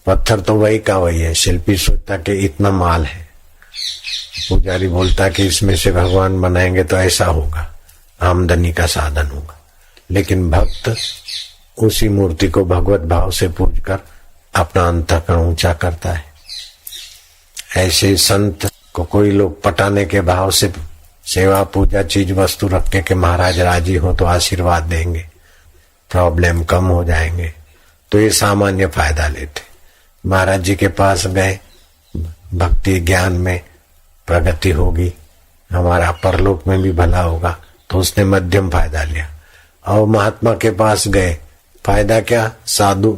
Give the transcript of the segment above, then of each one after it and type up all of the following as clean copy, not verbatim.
पत्थर तो वही का वही है। शिल्पी सोचता कि इतना माल है, पुजारी बोलता कि इसमें से भगवान बनाएंगे तो ऐसा होगा, आमदनी का साधन होगा। लेकिन भक्त उसी मूर्ति को भगवत भाव से पूजकर अपना अंतःकरण ऊंचा करता है। ऐसे संत को कोई लोग पटाने के भाव से सेवा पूजा चीज वस्तु रखने के महाराज राजी हो तो आशीर्वाद देंगे, प्रॉब्लम कम हो जाएंगे, तो ये सामान्य फायदा लेते। महाराज जी के पास गए, भक्ति ज्ञान में प्रगति होगी, हमारा परलोक में भी भला होगा, तो उसने मध्यम फायदा लिया। और महात्मा के पास गए, फायदा क्या? साधु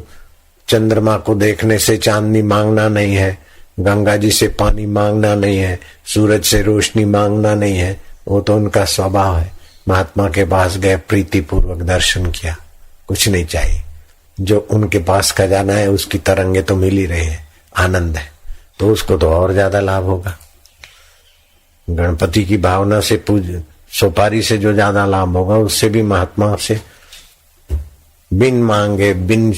चंद्रमा को देखने से चांदनी मांगना नहीं है, गंगा जी से पानी मांगना नहीं है, सूरज से रोशनी मांगना नहीं है, वो तो उनका स्वभाव है। महात्मा के पास गए, प्रीति पूर्वक दर्शन किया, कुछ नहीं चाहिए, जो उनके पास खजाना है उसकी तरंगे तो मिल ही रहे हैं, आनंद है, तो उसको तो और ज्यादा लाभ होगा। गणपति की भावना से पूज सुपारी से जो ज्यादा लाभ होगा, उससे भी महात्मा से बिन मांगे बिन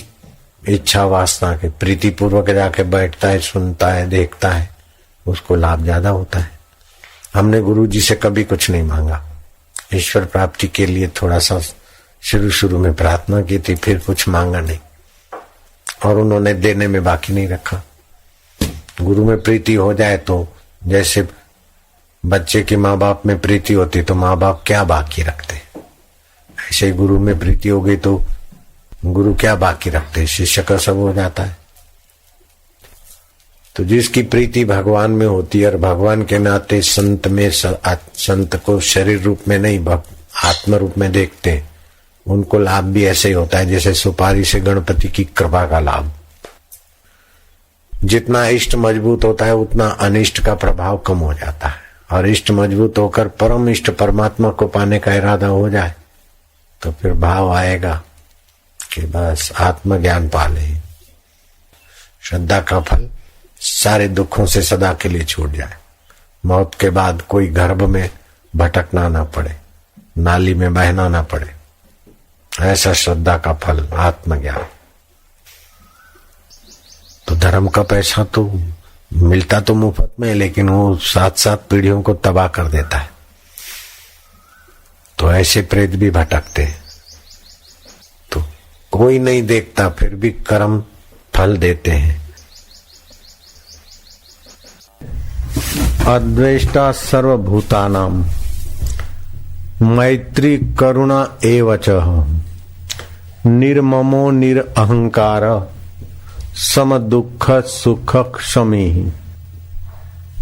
इच्छा वासना के प्रीति पूर्वक जाके बैठता है, सुनता है, देखता है, उसको लाभ ज्यादा होता है। हमने गुरु जी से कभी कुछ नहीं मांगा, ईश्वर प्राप्ति के लिए थोड़ा सा शुरू में प्रार्थना की थी, फिर कुछ मांगा नहीं, और उन्होंने देने में बाकी नहीं रखा। गुरु में प्रीति हो जाए तो जैसे बच्चे की माँ बाप में प्रीति होती तो माँ बाप क्या बाकी रखते, ऐसे गुरु में प्रीति हो गई तो गुरु क्या बाकी रखते, शिष्य का सब हो जाता है। तो जिसकी प्रीति भगवान में होती है और भगवान के नाते संत में संत को शरीर रूप में नहीं आत्म रूप में देखते, उनको लाभ भी ऐसे ही होता है जैसे सुपारी से गणपति की कृपा का लाभ। जितना इष्ट मजबूत होता है उतना अनिष्ट का प्रभाव कम हो जाता है, और इष्ट मजबूत होकर परम इष्ट परमात्मा को पाने का इरादा हो जाए तो फिर भाव आएगा कि बस आत्मज्ञान पाले, श्रद्धा का फल सारे दुखों से सदा के लिए छूट जाए, मौत के बाद कोई गर्भ में भटकना ना पड़े, नाली में बहना ना पड़े, ऐसा श्रद्धा का फल आत्मज्ञान। तो धर्म का पैसा तो मिलता तो मुफ्त में, लेकिन वो 7-7 पीढ़ियों को तबाह कर देता है। तो ऐसे प्रेत भी भटकते हैं, तो कोई नहीं देखता फिर भी कर्म फल देते हैं। अद्वेष्टा सर्वभूतानां मैत्री करुणा एवच निर्ममो निरअहंकार सम दुख सुख क्षमी।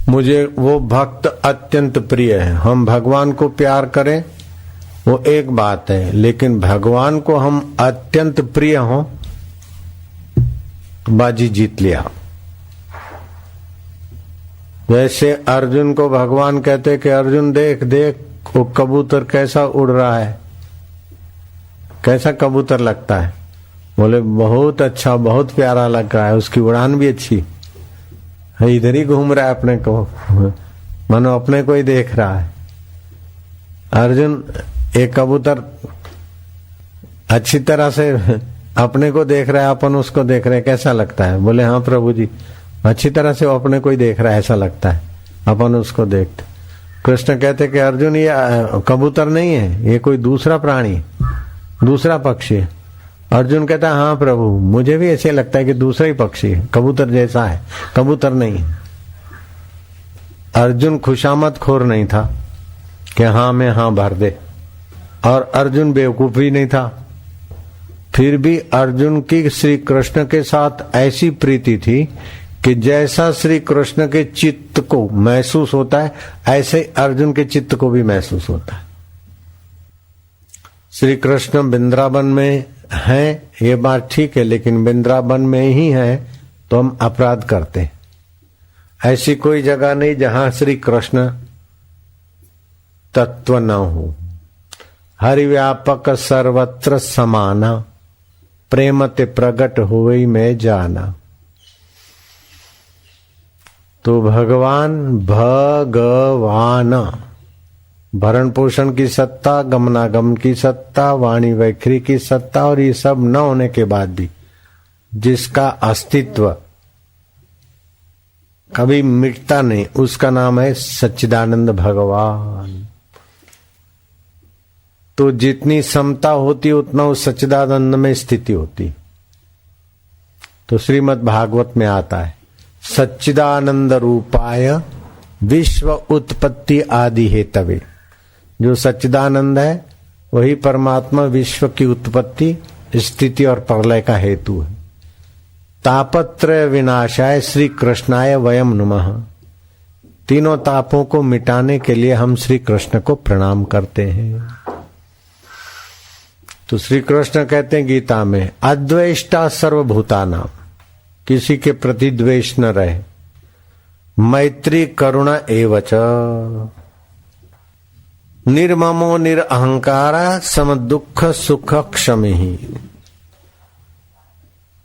मुझे वो भक्त अत्यंत प्रिय है। हम भगवान को प्यार करें वो एक बात है, लेकिन भगवान को हम अत्यंत प्रिय हो तो बाजी जीत लिया। जैसे अर्जुन को भगवान कहते कि अर्जुन देख देख वो कबूतर कैसा उड़ रहा है, कैसा कबूतर लगता है। बोले बहुत अच्छा, बहुत प्यारा लग रहा है, उसकी उड़ान भी अच्छी है, इधर ही घूम रहा है अपने को, मानो अपने को ही देख रहा है। अर्जुन एक कबूतर अच्छी तरह से अपने को देख रहा है, अपन उसको देख रहे हैं, कैसा लगता है? बोले हाँ प्रभु जी, अच्छी तरह से वो अपने को ही देख रहा है, ऐसा लगता है, अपन उसको देखते। कृष्ण कहते कि अर्जुन ये कबूतर नहीं है, ये कोई दूसरा प्राणी, दूसरा पक्षी है। अर्जुन कहता है हाँ प्रभु, मुझे भी ऐसे लगता है कि दूसरा ही पक्षी है, कबूतर जैसा है, कबूतर नहीं है। अर्जुन खुशामद खोर नहीं था कि हाँ में हाँ भर दे, और अर्जुन बेवकूफ भी नहीं था। फिर भी अर्जुन की श्री कृष्ण के साथ ऐसी प्रीति थी कि जैसा श्री कृष्ण के चित्त को महसूस होता है, ऐसे अर्जुन के चित्त को भी महसूस होता है। श्री कृष्ण वृंदावन में हैं ये बात ठीक है, लेकिन वृंदावन में ही है तो हम अपराध करते हैं। ऐसी कोई जगह नहीं जहां श्री कृष्ण तत्व न हो। हरि व्यापक सर्वत्र समाना, प्रेम ते प्रगट हुई में जाना। तो भगवान भरण पोषण की सत्ता, गमनागमन की सत्ता, वाणी वैखरी की सत्ता, और ये सब न होने के बाद भी जिसका अस्तित्व कभी मिटता नहीं, उसका नाम है सच्चिदानंद भगवान। तो जितनी समता होती उतना उस सच्चिदानंद में स्थिति होती। तो श्रीमद् भागवत में आता है सच्चिदानंद रूपाय विश्व उत्पत्ति आदि हेतवे। जो सच्चिदानंद है वही परमात्मा विश्व की उत्पत्ति, स्थिति और प्रलय का हेतु है। तापत्रय विनाशाय श्री कृष्णाय वयम नुमः। तीनों तापों को मिटाने के लिए हम श्री कृष्ण को प्रणाम करते हैं। तो श्री कृष्ण कहते हैं गीता में अद्वेष्टा सर्वभूतानां, किसी के प्रति द्वेष न रहे। मैत्री करुणा एवच, निर्ममो निरअहंकारा सम दुख सुख क्षमिहि।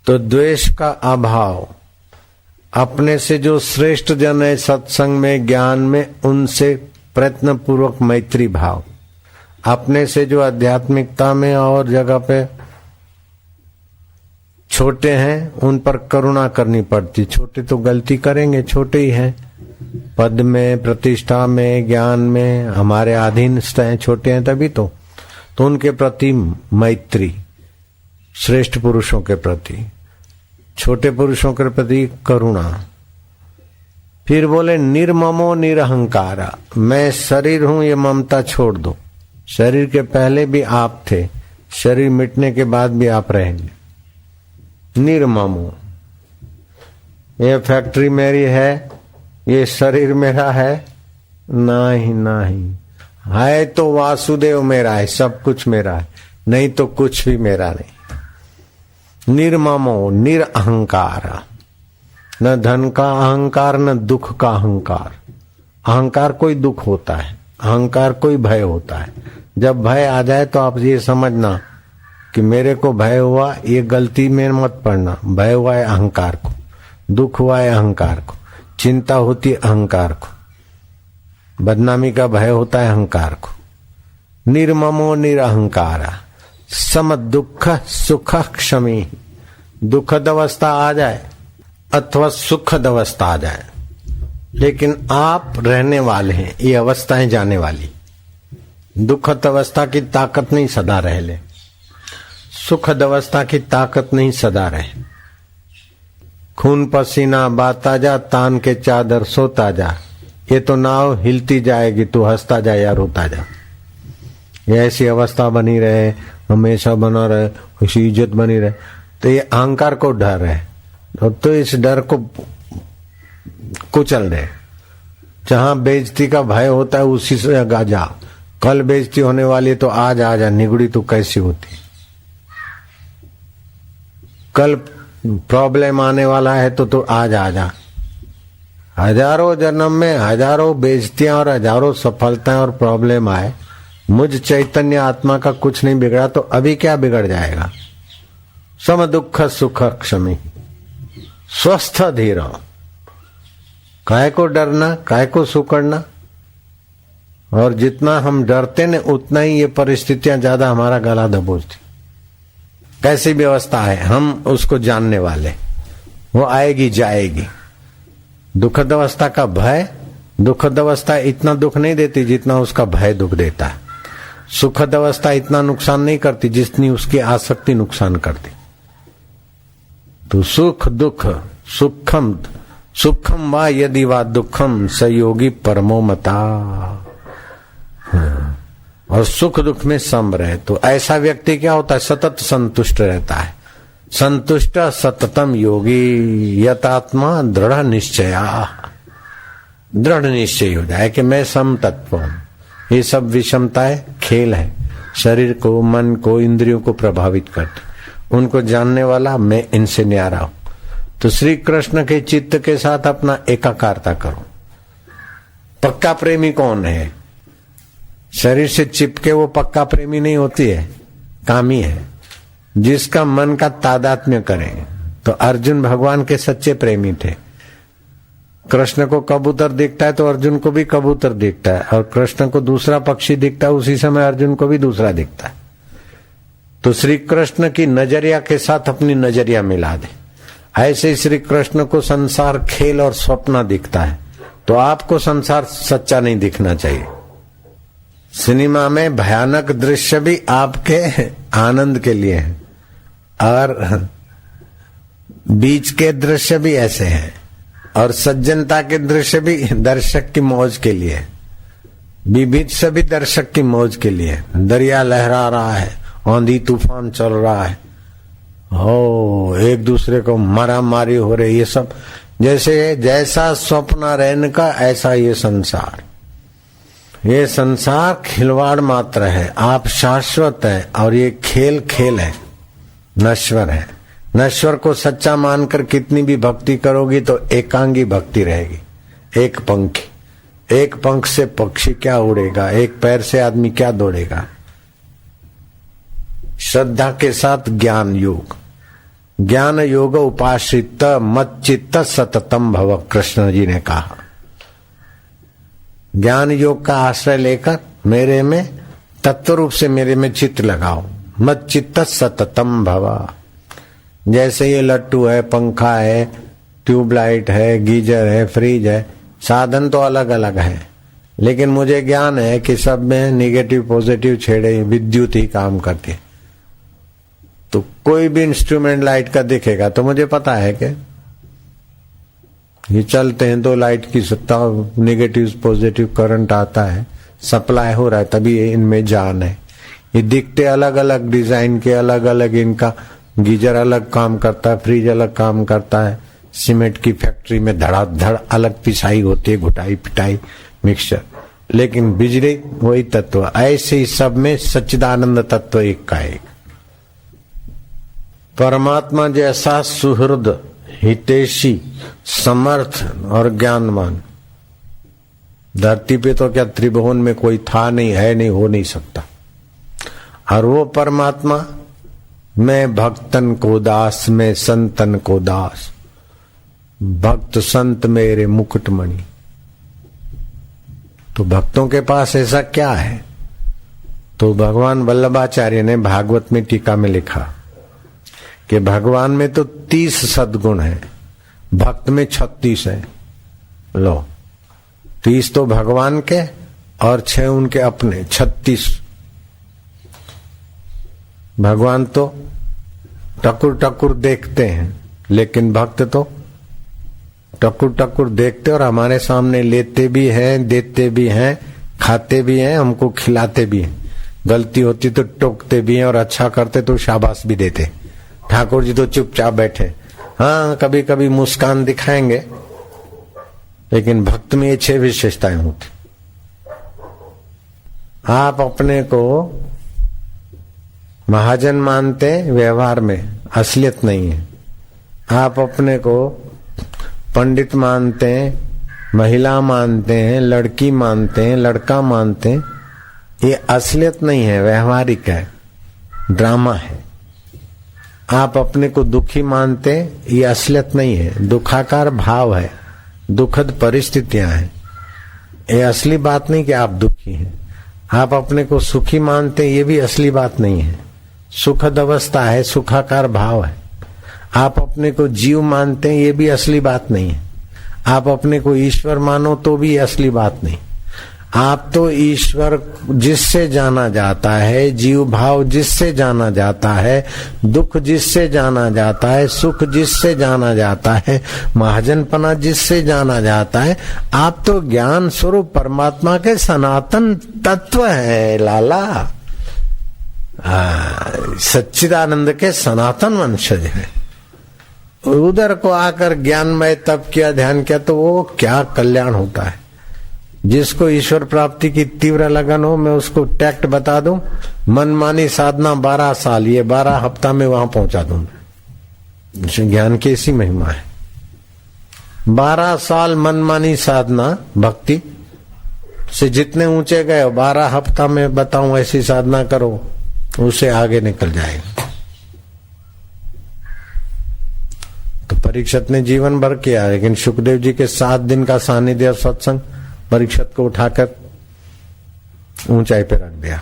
तो द्वेष का अभाव, अपने से जो श्रेष्ठ जन है सत्संग में ज्ञान में उनसे प्रयत्न पूर्वक मैत्री भाव, अपने से जो आध्यात्मिकता में और जगह पे छोटे हैं उन पर करुणा करनी पड़ती। छोटे तो गलती करेंगे, छोटे ही हैं, पद में प्रतिष्ठा में ज्ञान में हमारे अधीन हैं, छोटे हैं तभी तो उनके प्रति मैत्री, श्रेष्ठ पुरुषों के प्रति, छोटे पुरुषों के प्रति करुणा। फिर बोले निर्ममो निरहंकारा, मैं शरीर हूं ये ममता छोड़ दो। शरीर के पहले भी आप थे, शरीर मिटने के बाद भी आप रहेंगे। निर्ममो, ये फैक्ट्री मेरी है, ये शरीर मेरा है, नहीं नहीं, है तो वासुदेव मेरा है, सब कुछ मेरा है, नहीं तो कुछ भी मेरा नहीं। निर्ममो निरअहंकार, न धन का अहंकार न दुख का अहंकार। अहंकार कोई दुख होता है, अहंकार कोई भय होता है। जब भय आ जाए तो आप ये समझना कि मेरे को भय हुआ, ये गलती में मत पड़ना। भय हुआ है अहंकार को, दुख हुआ है अहंकार को, चिंता होती है अहंकार को, बदनामी का भय होता है अहंकार को। निर्ममो निरअहंकारा सम दुख सुख क्षमी। दुखद अवस्था आ जाए अथवा सुखद अवस्था आ जाए, लेकिन आप रहने वाले हैं, ये अवस्थाएं जाने वाली। दुखद अवस्था की ताकत नहीं सदा रह ले, सुखद अवस्था की ताकत नहीं सदा रहे। खून पसीना बाता जा, तान के चादर सोता जा, ये तो नाव हिलती जाएगी, तू हंसता जा या रोता जा। ये ऐसी अवस्था बनी रहे, हमेशा बना रहे, उसी इज्जत बनी रहे, तो ये अहंकार को डर है। तो इस डर को कुचल दे। जहां बेइज्जती का भय होता है उसी से जा। कल बेइज्जती होने वाली है तो आज आ जा, निगुड़ी तो कैसी होती। कल प्रॉब्लम आने वाला है तो आज आ जा। हजारों जन्म में हजारों बेइज्जतियां और हजारों सफलताएं और प्रॉब्लम आए, मुझ चैतन्य आत्मा का कुछ नहीं बिगड़ा तो अभी क्या बिगड़ जाएगा। सम दुख सुख क्षमी, स्वस्थ धीर। काय को डरना, काय को सुकड़ना। और जितना हम डरते न उतना ही ये परिस्थितियां ज्यादा हमारा गला दबोचती। कैसी व्यवस्था है हम उसको जानने वाले, वो आएगी जाएगी। दुखद अवस्था का भय, दुखद अवस्था इतना दुख नहीं देती जितना उसका भय दुख देता है। सुखद अवस्था इतना नुकसान नहीं करती जितनी उसकी आसक्ति नुकसान करती। तो सुख दुख सुखम सुखम वा यदि वा दुखम सयोगी परमो मता। और सुख दुख में सम रहे तो ऐसा व्यक्ति क्या होता है, सतत संतुष्ट रहता है। संतुष्ट सततम योगी यतात्मा दृढ़ निश्चया। दृढ़ निश्चय हो जाए कि मैं सम तत्व हूं। ये सब विषमताएं खेल है, शरीर को मन को इंद्रियों को प्रभावित करते। उनको जानने वाला मैं इनसे न्यारा हूं। तो श्री कृष्ण के चित्त के साथ अपना एकाकारता करो। पक्का प्रेमी कौन है? शरीर से चिपके वो पक्का प्रेमी नहीं होती है, कामी है। जिसका मन का तादात्म्य करे। तो अर्जुन भगवान के सच्चे प्रेमी थे। कृष्ण को कबूतर दिखता है तो अर्जुन को भी कबूतर दिखता है, और कृष्ण को दूसरा पक्षी दिखता है उसी समय अर्जुन को भी दूसरा दिखता है। तो श्री कृष्ण की नजरिया के साथ अपनी नजरिया मिला दे। ऐसे श्री कृष्ण को संसार खेल और स्वप्न दिखता है, तो आपको संसार सच्चा नहीं दिखना चाहिए। सिनेमा में भयानक दृश्य भी आपके आनंद के लिए है और बीच के दृश्य भी ऐसे हैं और सज्जनता के दृश्य भी दर्शक की मौज के लिए है। विभिन्न सभी दर्शक की मौज के लिए। दरिया लहरा रहा है, आंधी तूफान चल रहा है, हो एक दूसरे को मारा मारी हो रही, ये सब जैसे जैसा स्वप्न रहने का ऐसा ये संसार। ये संसार खिलवाड़ मात्र है, आप शाश्वत है और ये खेल खेल है, नश्वर है। नश्वर को सच्चा मानकर कितनी भी भक्ति करोगी तो एकांगी भक्ति रहेगी। एक पंखी, एक पंख से पक्षी क्या उड़ेगा, एक पैर से आदमी क्या दौड़ेगा। श्रद्धा के साथ ज्ञान योग, ज्ञान योग उपाश्रित मच्चित्त सततम भव, कृष्ण जी ने कहा। ज्ञान योग का आश्रय लेकर मेरे में तत्व रूप से मेरे में चित्त लगाओ। मच्चित्त सततम भव। जैसे ये लट्टू है, पंखा है, ट्यूबलाइट है, गीजर है, फ्रिज है, साधन तो अलग अलग है, लेकिन मुझे ज्ञान है कि सब में निगेटिव पॉजिटिव छेड़े विद्युत ही काम करती है। तो कोई भी इंस्ट्रूमेंट लाइट का दिखेगा तो मुझे पता है कि ये चलते हैं तो लाइट की सत्ता निगेटिव पॉजिटिव करंट आता है, सप्लाई हो रहा है, तभी इनमें जान है। ये दिखते अलग अलग डिजाइन के, अलग अलग इनका गीजर अलग काम करता है, फ्रिज अलग काम करता है, सीमेंट की फैक्ट्री में धड़ाधड़ अलग पिसाई होती है, घुटाई पिटाई मिक्सचर, लेकिन बिजली वही तत्व। ऐसे ही सब में सच्चिदानंद तत्व एक का एक। परमात्मा जैसा सुहृद, हितैषी, समर्थ और ज्ञानवान धरती पे तो क्या त्रिभुवन में कोई था नहीं, है नहीं, हो नहीं सकता। और वो परमात्मा मैं भक्तन को दास, मैं संतन को दास, भक्त संत मेरे मुकुटमणि। तो भक्तों के पास ऐसा क्या है? तो भगवान वल्लभाचार्य ने भागवत में टीका में लिखा कि भगवान में तो 30 सद्गुण है, भक्त में 36 है। लो, 30 तो भगवान के और 6 उनके अपने, 36। भगवान तो टकुर टकुर देखते हैं, लेकिन भक्त तो टकुर टकुर देखते और हमारे सामने लेते भी हैं, देते भी हैं, खाते भी हैं, हमको खिलाते भी हैं। गलती होती तो टोकते भी हैं और अच्छा करते तो शाबाश भी देते। ठाकुर जी तो चुपचाप बैठे, हाँ कभी कभी मुस्कान दिखाएंगे, लेकिन भक्त में ये 6 विशेषताएं होती। आप अपने को महाजन मानते हैं, व्यवहार में असलियत नहीं है। आप अपने को पंडित मानते हैं, महिला मानते हैं, लड़की मानते हैं, लड़का मानते हैं, ये असलियत नहीं है, व्यवहारिक है, ड्रामा है। आप अपने को दुखी मानते हैं, ये असलियत नहीं है, दुखाकार भाव है, दुखद परिस्थितियां हैं, ये असली बात नहीं कि आप दुखी हैं। आप अपने को सुखी मानते हैं, ये भी असली बात नहीं है, सुखद अवस्था है, सुखाकार भाव है। आप अपने को जीव मानते हैं, ये भी असली बात नहीं है। आप अपने को ईश्वर मानो तो भी असली बात नहीं। आप तो ईश्वर जिससे जाना जाता है, जीव भाव जिससे जाना जाता है, दुख जिससे जाना जाता है, सुख जिससे जाना जाता है, महाजनपना जिससे जाना जाता है, आप तो ज्ञान स्वरूप परमात्मा के सनातन तत्व है लाला। सच्चिदानंद के सनातन वंशज है। उधर को आकर ज्ञानमय तप किया, ध्यान किया, तो वो क्या कल्याण होता है। जिसको ईश्वर प्राप्ति की तीव्र लगन हो, मैं उसको टैक्ट बता दूं, मनमानी साधना 12 साल, ये 12 हफ्ता में वहां पहुंचा दूं। ज्ञान की ऐसी महिमा है। 12 साल मनमानी साधना भक्ति से जितने ऊंचे गए, 12 हफ्ता में बताऊं ऐसी साधना करो, उससे आगे निकल जाएगा। तो परीक्षित ने जीवन भर किया, लेकिन सुखदेव जी के 7 दिन का सानिध्य और सत्संग परीक्षित को उठाकर ऊंचाई पे रख दिया।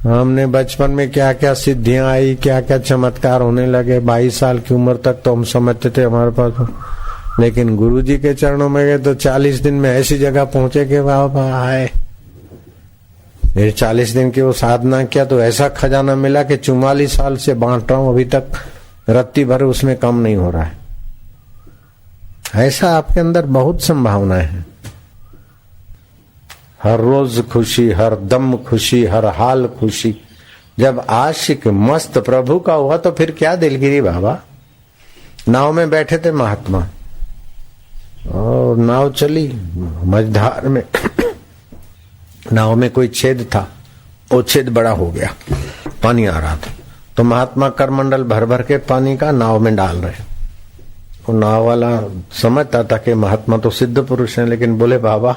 हमने बचपन में क्या क्या सिद्धियां आई, क्या क्या चमत्कार होने लगे। 22 साल की उम्र तक तो हम समझते थे हमारे पास, लेकिन गुरुजी के चरणों में गए तो 40 दिन में ऐसी जगह पहुंचे कि बाबा आए। फिर 40 दिन की वो साधना किया तो ऐसा खजाना मिला कि 44 साल से बांट रहा हूं, अभी तक रत्ती भर उसमें कम नहीं हो रहा है। ऐसा आपके अंदर बहुत संभावनाएं हैं। हर रोज खुशी, हर दम खुशी, हर हाल खुशी। जब आशिक मस्त प्रभु का हुआ तो फिर क्या दिलगिरी बाबा। नाव में बैठे थे महात्मा और नाव चली मझधार में। नाव में कोई छेद था, वो छेद बड़ा हो गया, पानी आ रहा था, तो महात्मा करमंडल भर भर के पानी का नाव में डाल रहे। वो नाव वाला समझता था कि महात्मा तो सिद्ध पुरुष हैं, लेकिन बोले बाबा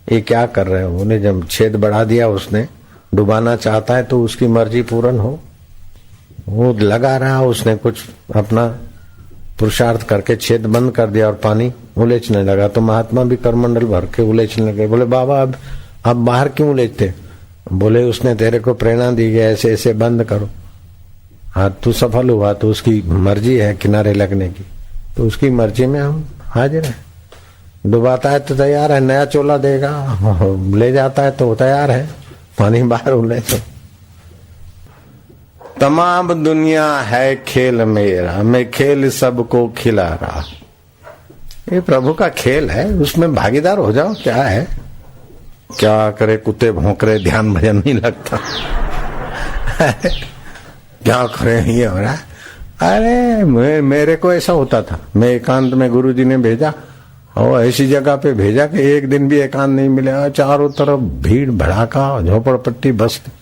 ये क्या कर रहे हो। उन्हें जब छेद बढ़ा दिया, उसने डुबाना चाहता है तो उसकी मर्जी पूर्ण हो। वो लगा रहा, उसने कुछ अपना पुरुषार्थ करके छेद बंद कर दिया और पानी उलेचने लगा। तो महात्मा भी करमंडल भर के उलेचने लगे। बोले बाबा अब बाहर क्यों उलेचते। बोले उसने तेरे को प्रेरणा दी है, ऐसे ऐसे बंद करो। हाँ तू सफल हुआ तो उसकी मर्जी है किनारे लगने की, तो उसकी मर्जी में हम हाजिर हैं। डुबाता है तो तैयार है, नया चोला देगा, ले जाता है तो तैयार है, पानी बाहर उले। तो तमाम दुनिया है खेल मेरा, मैं खेल सबको खिला रहा। ये प्रभु का खेल है, उसमें भागीदार हो जाओ। क्या है, क्या करे, कुत्ते भौंक रहे, ध्यान भजन नहीं लगता। क्या करे ये हो रहा। अरे मेरे को ऐसा होता था, मैं एकांत में गुरुजी ने भेजा और ऐसी जगह पे भेजा कि एक दिन भी एकांत नहीं मिला। चारों तरफ भीड़ भड़ाका, झोपड़पट्टी बस्ती।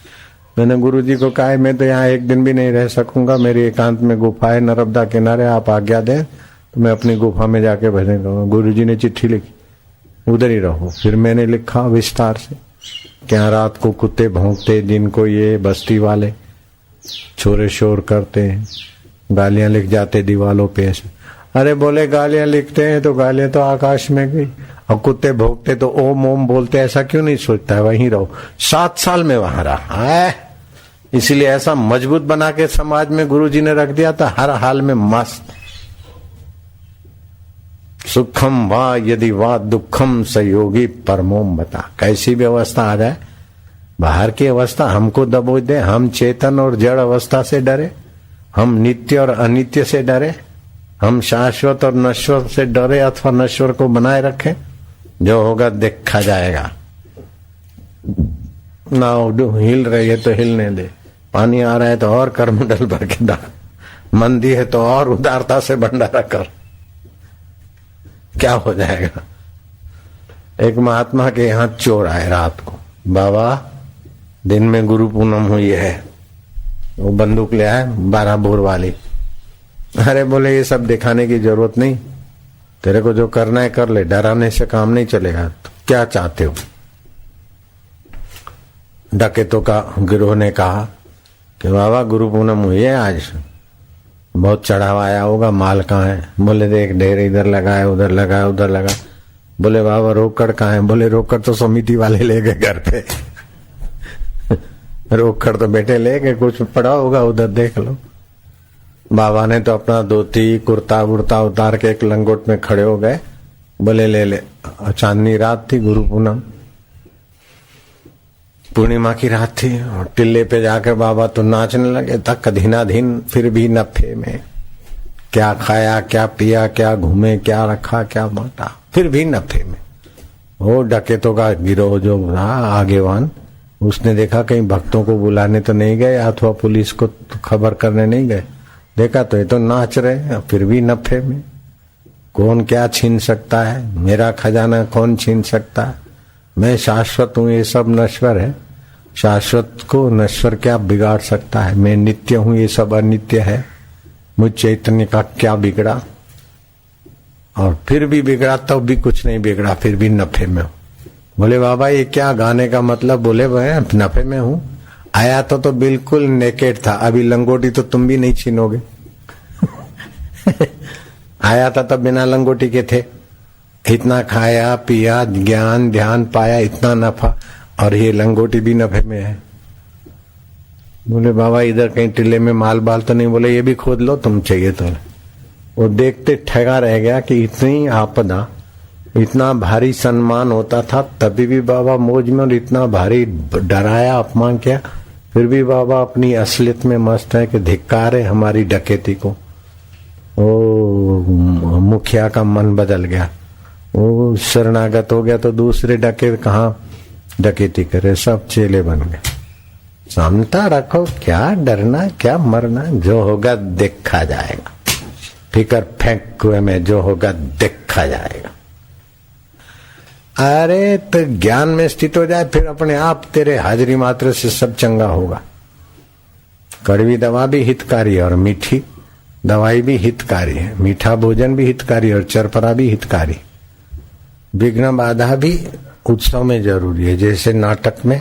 मैंने गुरुजी को कहा मैं तो यहाँ एक दिन भी नहीं रह सकूंगा, मेरी एकांत में गुफा है नर्मदा किनारे, आप आज्ञा दें तो मैं अपनी गुफा में जाके भजन करूंगा। गुरुजी ने चिट्ठी लिखी, उधर ही रहो। फिर मैंने लिखा विस्तार से, क्या रात को कुत्ते भौंकते, दिन को ये बस्ती वाले छोरे शोर करते हैं, गालियां लिख जाते दीवालों पे ऐसे। अरे बोले गालियां लिखते हैं तो गालियां तो आकाश में गई, और कुत्ते भौंकते तो ओम ओम बोलते, ऐसा क्यों नहीं सोचता है, वहीं रहो। 7 साल में वहां रहा है, इसीलिए ऐसा मजबूत बना के समाज में गुरुजी ने रख दिया था, हर हाल में मस्त। सुखम वा यदि वा दुखम सहयोगी परमोम बता। कैसी भी अवस्था आ जाए, बाहर की अवस्था हमको दबोच दे, हम चेतन और जड़ अवस्था से डरे, हम नित्य और अनित्य से डरे, हम शाश्वत और नश्वर से डरे अथवा नश्वर को बनाए रखें, जो होगा देखा जाएगा। नाव हिल रही है तो हिलने दे, पानी आ रहा है तो और करमंडल भर के डाल, मंदी है तो और उदारता से भंडारा कर, क्या हो जाएगा। एक महात्मा के यहाँ चोर आए रात को, बाबा दिन में गुरु पूनम हुई है, वो बंदूक ले आए 12 बोर वाली। अरे बोले ये सब दिखाने की जरूरत नहीं, तेरे को जो करना है कर ले, डराने से काम नहीं चलेगा। तो क्या चाहते हो। डकैतों का गिरोह ने कहा कि बाबा गुरु पूनम हुई है आज, बहुत चढ़ावा आया होगा, माल कहाँ है। बोले देख ढेर इधर लगा है, उधर लगा है, उधर लगा। बोले बाबा रोकड़ कहाँ है। बोले रोकड़ तो समिति वाले ले गए घर पे। रोकड़ तो बेटे ले गए, कुछ पड़ा होगा उधर देख लो। बाबा ने तो अपना धोती कुर्ता वुर्ता उतार के एक लंगोट में खड़े हो गए। बोले ले ले। चांदनी रात थी, गुरु पूनम पूर्णिमा की रात थी, और टिल्ले पे जाकर बाबा तो नाचने लगे। तक धीनाधीन फिर भी नफे में, क्या खाया क्या पिया, क्या घूमे क्या रखा क्या बांटा, फिर भी नफे में। वो डकैतों का गिरोह जो था आगेवान, उसने देखा कहीं भक्तों को बुलाने तो नहीं गए अथवा पुलिस को तो खबर करने नहीं गए। देखा तो ये तो नाच रहे, फिर भी नफे में। कौन क्या छीन सकता है, मेरा खजाना कौन छीन सकता है, मैं शाश्वत हूँ, ये सब नश्वर है। शाश्वत को नश्वर क्या बिगाड़ सकता है, मैं नित्य हूँ, ये सब अनित्य है। मुझ चैतन्य का क्या बिगड़ा। और फिर भी बिगड़ा तो भी कुछ नहीं बिगड़ा, फिर भी नफे में हूँ। बोले बाबा ये क्या गाने का मतलब। बोले भाई नफे में हूँ। आया तो बिल्कुल नेकेड था, अभी लंगोटी तो तुम भी नहीं छीनोगे। आया था तब बिना लंगोटी के थे, इतना खाया पिया ज्ञान ध्यान पाया, इतना नफा, और ये लंगोटी भी नफे में है। बोले बाबा इधर कहीं टिल्ले में माल बाल तो नहीं? बोले ये भी खोद लो तुम चाहिए तो। वो देखते ठगा रह गया कि इतनी आपदा, इतना भारी सम्मान होता था तभी भी बाबा मौज में, और इतना भारी डराया अपमान किया फिर भी बाबा अपनी असलियत में मस्त है कि धिक्कार है हमारी डकैती को। ओ मुखिया का मन बदल गया, वो शरणागत हो गया तो दूसरे डकैत कहाँ डकैती करे, सब चेले बन गए। समता रखो, क्या डरना क्या मरना, जो होगा देखा जाएगा। फिकर फेंक कुएं में, जो होगा देखा जाएगा। अरे तो ज्ञान में स्थित हो जाए फिर अपने आप तेरे हाजिरी मात्र से सब चंगा होगा। कड़वी दवा भी हितकारी है और मीठी दवाई भी हितकारी है, मीठा भोजन भी हितकारी और चरपरा भी हितकारी। विघ्न बाधा भी उत्सव में जरूरी है, जैसे नाटक में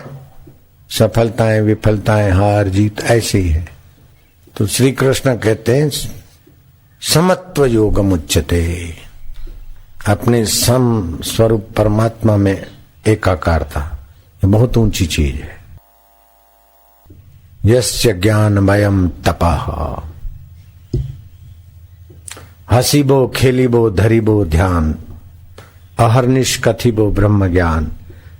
सफलताएं विफलताएं हार जीत ऐसे ही है। तो श्री कृष्ण कहते हैं समत्व योगम उच्यते, अपने सम स्वरूप परमात्मा में एकाकारता, ये बहुत ऊंची चीज है। यस्य ज्ञानमयम् तपः, हसीबो खेलीबो धरीबो ध्यान, अहर्निश कथिबो ब्रह्म ज्ञान,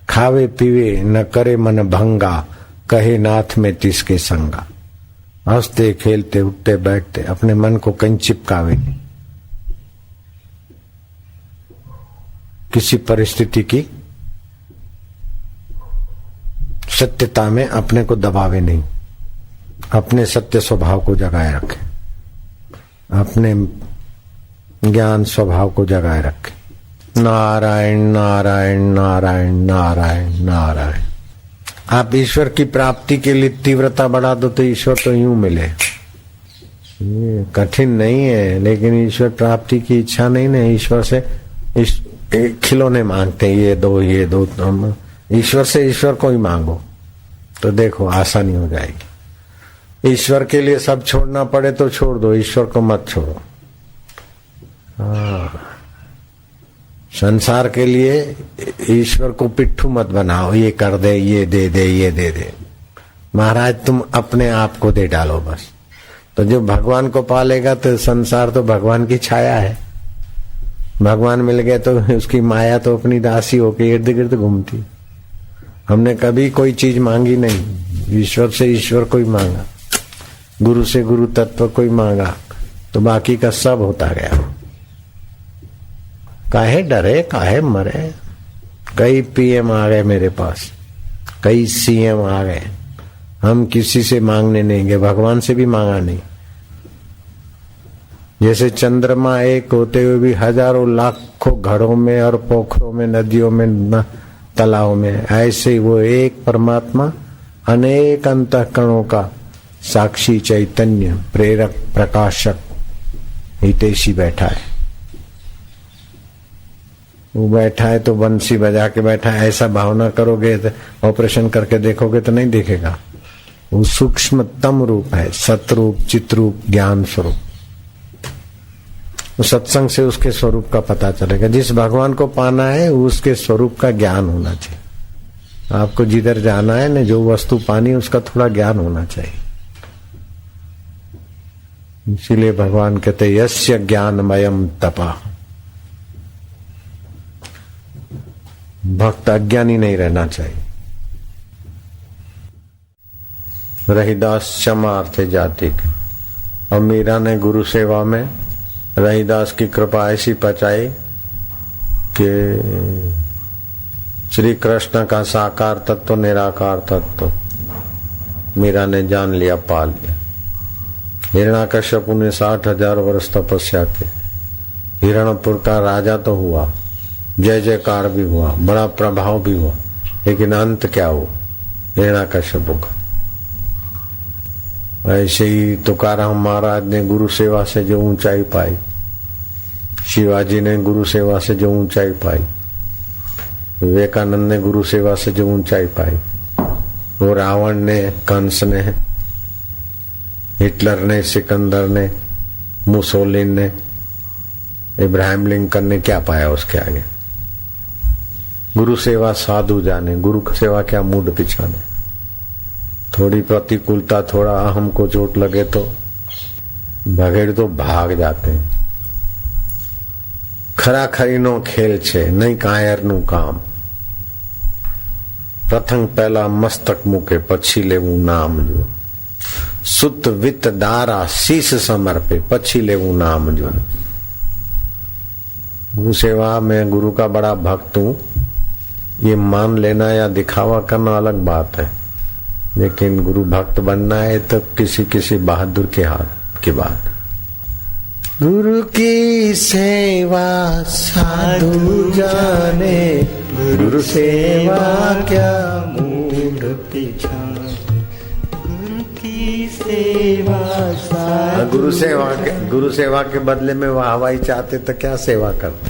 खावे पीवे न करे मन भंगा, कहे नाथ में तिसके संगा। हंसते खेलते उठते बैठते अपने मन को कहीं चिपकावे नहीं, किसी परिस्थिति की सत्यता में अपने को दबावे नहीं, अपने सत्य स्वभाव को जगाए रखे, अपने ज्ञान स्वभाव को जगाए रखे। नारायण नारायण नारायण नारायण नारायण। आप ईश्वर की प्राप्ति के लिए तीव्रता बढ़ा दो तो ईश्वर तो यूं मिले। ये कठिन नहीं है, लेकिन ईश्वर प्राप्ति की इच्छा नहीं ना, ईश्वर से खिलौने मांगते हैं, ये दो। हम ईश्वर से ईश्वर को ही मांगो तो देखो आसानी हो जाएगी। ईश्वर के लिए सब छोड़ना पड़े तो छोड़ दो, ईश्वर को मत छोड़ो। संसार के लिए ईश्वर को पिट्ठू मत बनाओ, ये कर दे, ये दे दे, ये दे दे। महाराज तुम अपने आप को दे डालो बस, तो जो भगवान को पालेगा तो संसार तो भगवान की छाया है। भगवान मिल गए तो उसकी माया तो अपनी दासी होकर इर्द गिर्द घूमती। हमने कभी कोई चीज मांगी नहीं, ईश्वर से ईश्वर को ही मांगा, गुरु से गुरु तत्व को ही मांगा, तो बाकी का सब होता गया। काहे डरे काहे मरे। कई पीएम आ गए मेरे पास, कई सीएम आ गए, हम किसी से मांगने नहीं गए, भगवान से भी मांगा नहीं। जैसे चंद्रमा एक होते हुए भी हजारों लाखों घरों में और पोखरों में नदियों में तालाबों में, ऐसे ही वो एक परमात्मा अनेक अंतःकरणों का साक्षी चैतन्य प्रेरक प्रकाशक हितैषी बैठा है। वो बैठा है तो बंसी बजा के बैठा है, ऐसा भावना करोगे तो ऑपरेशन करके देखोगे तो नहीं देखेगा। वो सूक्ष्मतम रूप है, सतरूप चित्रूप ज्ञान स्वरूप। सत्संग से उसके स्वरूप का पता चलेगा। जिस भगवान को पाना है उसके स्वरूप का ज्ञान होना चाहिए। आपको जिधर जाना है न, जो वस्तु पानी उसका थोड़ा ज्ञान होना चाहिए। इसीलिए भगवान कहते यस्य ज्ञानमयम् तपः। भक्त अज्ञानी नहीं रहना चाहिए। रहीदास क्षमार्थे जाति के, और मीरा ने गुरु सेवा में रहीदास की कृपा ऐसी पचाई कि श्री कृष्ण का साकार तत्व निराकार तत्व मीरा ने जान लिया, पा लिया। हिरण्याकश्यप ने 60,000 वर्ष तपस्या की, हिरणपुर का राजा तो हुआ, जय जयकार भी हुआ, बड़ा प्रभाव भी हुआ, लेकिन अंत क्या हुआ हिरण्याकश्यप का। ऐसे ही तुकाराम महाराज ने गुरु सेवा से जो ऊंचाई पाई, शिवाजी ने गुरु सेवा से जो ऊंचाई पाई, विवेकानंद ने गुरु सेवा से जो ऊंचाई पाई, वो रावण ने, कंस ने, हिटलर ने, सिकंदर ने, मुसोलिन ने, इब्राहिम लिंकन ने क्या पाया उसके आगे। गुरु सेवा साधु जाने, गुरु सेवा क्या मूड पिछाने। थोड़ी प्रतिकूलता, थोड़ा अहम को चोट लगे तो भगेड़ तो भाग जाते हैं। खरा खरीनो खेल छे, नहीं कायर नु काम। प्रथम पहला मस्तक मुके, पछी लेवू नाम जो। सुत वित दारा शीस समर्पे, पछी लेवू नाम जो। गुरु सेवा में गुरु का बड़ा भक्त हूं, ये मान लेना या दिखावा करना अलग बात है, लेकिन गुरु भक्त बनना है तो किसी किसी बहादुर के हाथ की बात। गुरु की सेवा साधु जाने, गुरु सेवा क्या मूढ़ पिछाने। गुरु की सेवा गुरु सेवा के बदले में वाहवाही चाहते तो क्या सेवा करते।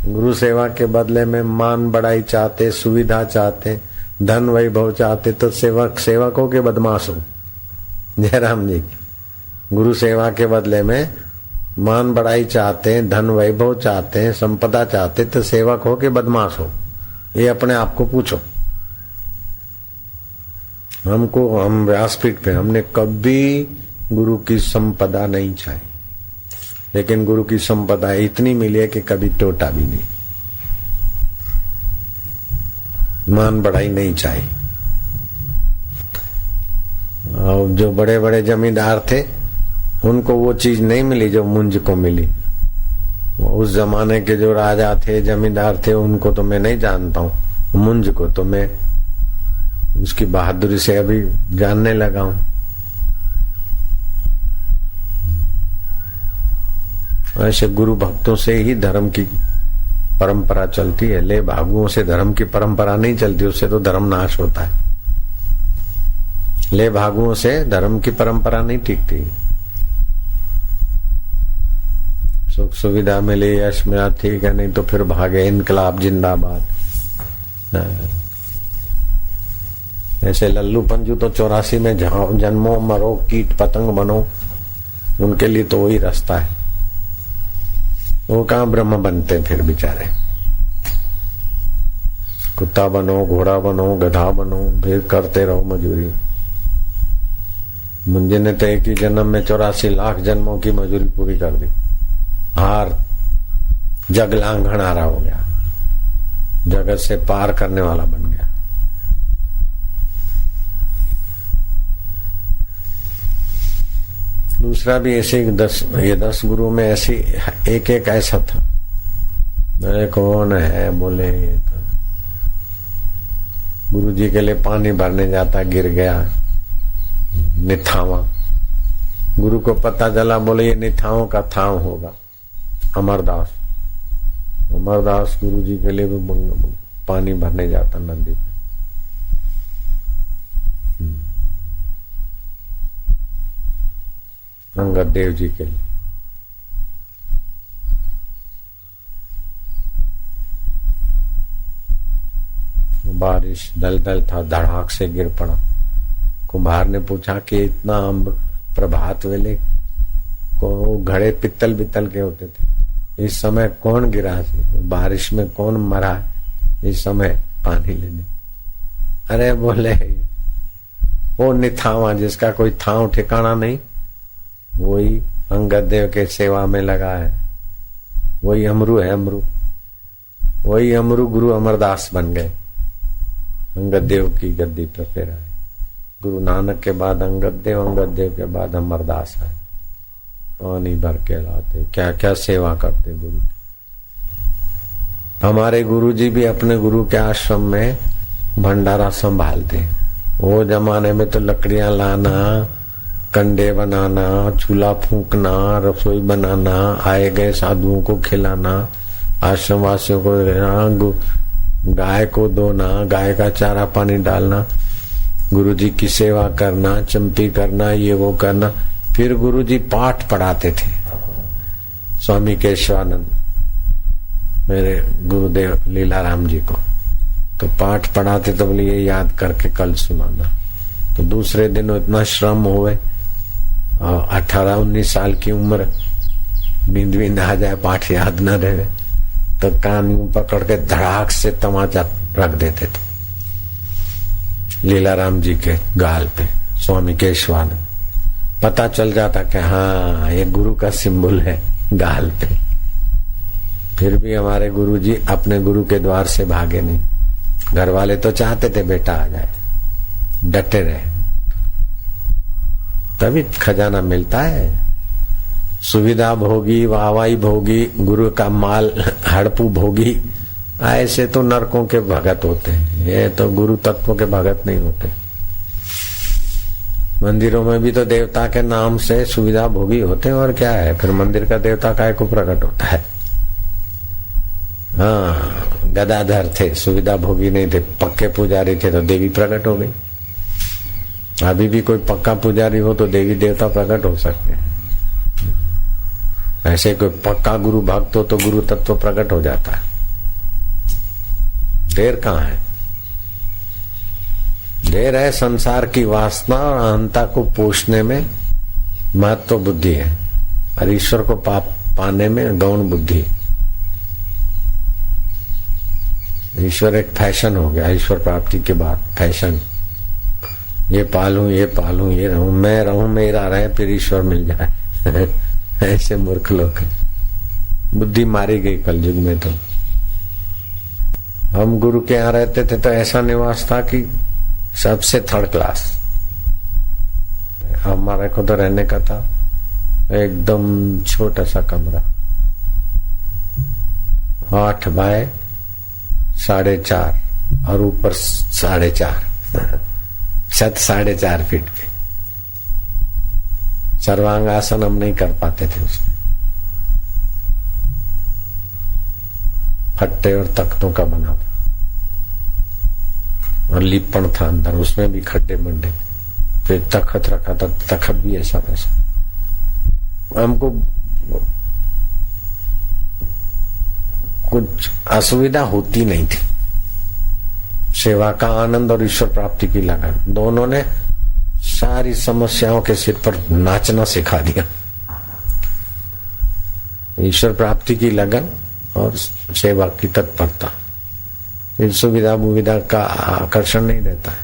गुरु सेवा के बदले में मान बढ़ाई चाहते, सुविधा चाहते, धन वैभव चाहते तो सेवकों के बदमाश हो। जयराम जी, गुरु सेवा के बदले में मान बढ़ाई चाहते हैं, धन वैभव चाहते हैं, संपदा चाहते तो सेवक हो के बदमाश हो। ये अपने आप को पूछो। हम व्यासपीठ पे हमने कभी गुरु की संपदा नहीं चाहिए, लेकिन गुरु की संपदा इतनी मिली है कि कभी टोटा भी नहीं। मान बढ़ाई नहीं चाहिए। और जो बड़े बड़े जमींदार थे उनको वो चीज नहीं मिली जो मुंज को मिली। उस जमाने के जो राजा थे, जमींदार थे, उनको तो मैं नहीं जानता हूँ, मुंज को तो मैं उसकी बहादुरी से अभी जानने लगा हूं। ऐसे गुरु भक्तों से ही धर्म की परंपरा चलती है। ले भागुओं से धर्म की परंपरा नहीं चलती, उससे तो धर्म नाश होता है। ले भागुओं से धर्म की परंपरा नहीं टिकती। सुख सुविधा मिली, यश मिला, ठीक है, नहीं तो फिर भागे, इनकलाब जिंदाबाद। ऐसे लल्लू पंजू तो 84 में जन्मो मरो कीट पतंग बनो, उनके लिए तो वही रास्ता है। वो कहाँ ब्रह्म बनते फिर बेचारे। कुत्ता बनो, घोड़ा बनो, गधा बनो, फिर करते रहो मजूरी। मुंजे ने तो एक ही जन्म में 84 लाख जन्मों की मजूरी पूरी कर दी। हार जग लांघनारा हो गया, जगत से पार करने वाला बन गया। दूसरा भी ऐसे 10 गुरु में ऐसी एक ऐसा था। मेरे कौन है, बोले ये तो गुरु जी के लिए पानी भरने जाता, गिर गया निथावा। गुरु को पता चला, बोले ये निथाओं का थाव होगा। अमरदास गुरु जी के लिए भी पानी भरने जाता नदी पे। अंगद देव जी के लिए। बारिश दलदल था, धड़ाक से गिर पड़ा। कुम्हार ने पूछा कि इतना प्रभात वेले को घड़े पित्तल बित्तल के होते थे, इस समय कौन गिरा सी, बारिश में कौन मरा इस समय पानी लेने। अरे बोले वो निथावा जिसका कोई थाव ठिकाना नहीं, वही अंगद देव के सेवा में लगा है। वही अमरू है, वही अमरू गुरु अमरदास बन गए। अंगद देव की गद्दी पर फिर आए। गुरु नानक के बाद अंगद देव के बाद अमरदास आए। पानी भर के लाते, क्या क्या सेवा करते गुरु की। हमारे गुरु जी भी अपने गुरु के आश्रम में भंडारा संभालते। वो जमाने में तो लकड़ियां लाना, कंडे बनाना, चूल्हा फूंकना, रसोई बनाना, आए गए साधुओं को खिलाना, आश्रम वासियों को देना, गाय को धोना, गाय का चारा पानी डालना, गुरु जी की सेवा करना, चंपी करना, ये वो करना। फिर गुरु जी पाठ पढ़ाते थे। स्वामी केशवानंद मेरे गुरुदेव लीलाराम जी को तो पाठ पढ़ाते, तो बोले ये याद करके कल सुनाना। तो दूसरे दिन इतना श्रम हुए, 18-19 साल की उम्र, नींद आ जाए, पाठ याद न रहे, तो कान पकड़ के धड़ाक से तमाचा रख देते थे। लीलाराम जी के गाल पे, स्वामी केशवानंद। पता चल जाता कि हाँ ये गुरु का सिंबल है गाल पे। फिर भी हमारे गुरु जी अपने गुरु के द्वार से भागे नहीं। घर वाले तो चाहते थे बेटा आ जाए, डटे रहे, तभी खजाना मिलता है। सुविधा भोगी, वाहवाही भोगी, गुरु का माल हड़पू भोगी, ऐसे तो नरकों के भगत होते हैं। ये तो गुरु तत्वों के भगत नहीं होते। मंदिरों में भी तो देवता के नाम से सुविधा भोगी होते हैं, और क्या है फिर मंदिर का देवता काय को प्रकट होता है। हाँ, गदाधर थे, सुविधा भोगी नहीं थे, पक्के पुजारी थे तो देवी प्रकट हो गई। अभी भी कोई पक्का पुजारी हो तो देवी देवता प्रकट हो सकते हैं। ऐसे कोई पक्का गुरु भक्त हो तो गुरु तत्व प्रकट हो जाता है। देर कहाँ है? देर है संसार की वासना और अहंता को पोषने में महत्व बुद्धि है, और ईश्वर को पाने में गौण बुद्धि। ईश्वर एक फैशन हो गया। ईश्वर प्राप्ति के बाद फैशन, ये पालूं, ये पालूं, ये रहूं, मैं रहूं, मेरा रहे, फिर ईश्वर मिल जाए। ऐसे मूर्ख लोग हैं। बुद्धि मारी गई कलयुग में। तो हम गुरु के यहाँ रहते थे तो ऐसा निवास था कि सबसे थर्ड क्लास। हमारे को तो रहने का था एकदम छोटा सा कमरा, 8 बाय 4.5 और ऊपर 4.5, छत 4.5 फीट की। सर्वांग आसन हम नहीं कर पाते थे उसमें। फट्टे और तख्तों का बना था, और लिपण था अंदर, उसमें भी खड्डे मंडे। फिर तखत रखा था, तखत भी ऐसा वैसा। हमको कुछ असुविधा होती नहीं थी। सेवा का आनंद और ईश्वर प्राप्ति की लगन, दोनों ने सारी समस्याओं के सिर पर नाचना सिखा दिया। ईश्वर प्राप्ति की लगन और सेवा की तत्परता। सुविधा बुविधा का आकर्षण नहीं रहता है।